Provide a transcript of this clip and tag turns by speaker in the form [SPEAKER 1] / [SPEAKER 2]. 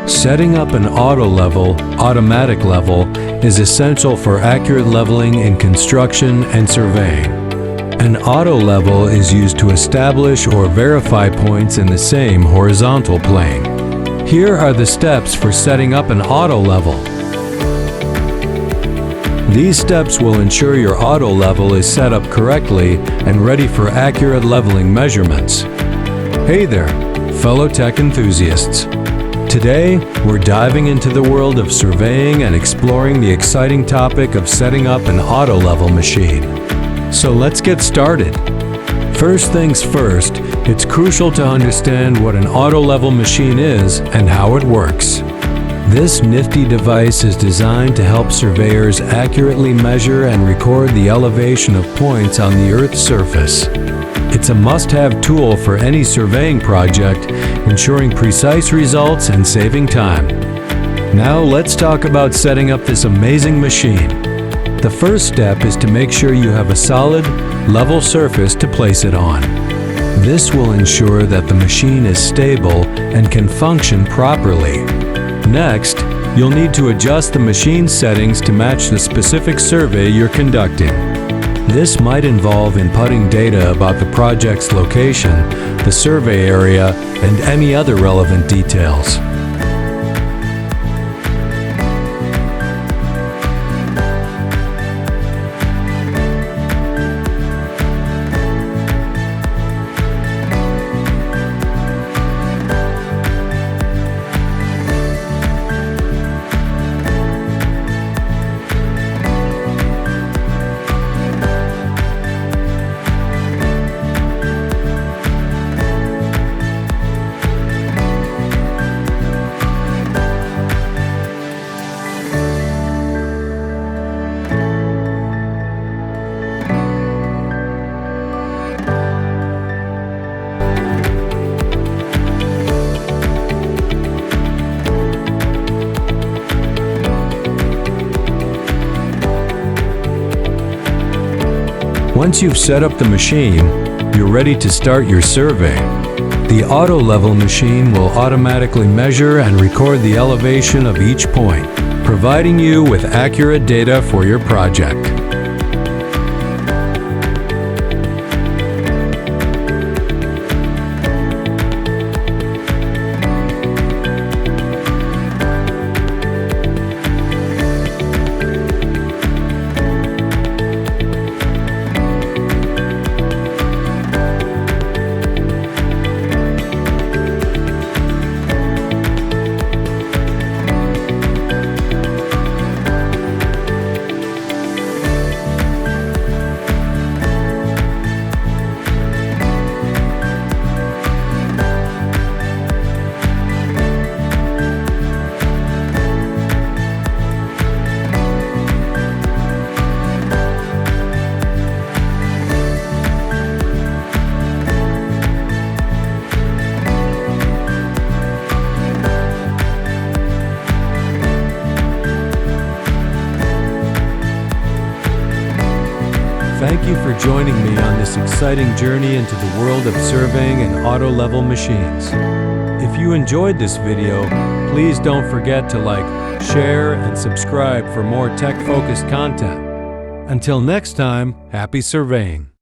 [SPEAKER 1] Setting up an automatic level, is essential for accurate leveling in construction and surveying. An auto level is used to establish or verify points in the same horizontal plane. Here are the steps for setting up an auto level. These steps will ensure your auto level is set up correctly and ready for accurate leveling measurements. Hey there, fellow tech enthusiasts. Today, we're diving into the world of surveying and exploring the exciting topic of setting up an auto level machine. So let's get started. First things first, it's crucial to understand what an auto level machine is and how it works. This nifty device is designed to help surveyors accurately measure and record the elevation of points on the Earth's surface. It's a must-have tool for any surveying project, ensuring precise results and saving time. Now let's talk about setting up this amazing machine. The first step is to make sure you have a solid, level surface to place it on. This will ensure that the machine is stable and can function properly. Next, you'll need to adjust the machine settings to match the specific survey you're conducting. This might involve inputting data about the project's location, the survey area, and any other relevant details. Once you've set up the machine, you're ready to start your survey. The auto level machine will automatically measure and record the elevation of each point, providing you with accurate data for your project. Thank you for joining me on this exciting journey into the world of surveying and auto level machines. If you enjoyed this video, please don't forget to like, share, and subscribe for more tech-focused content. Until next time, happy surveying!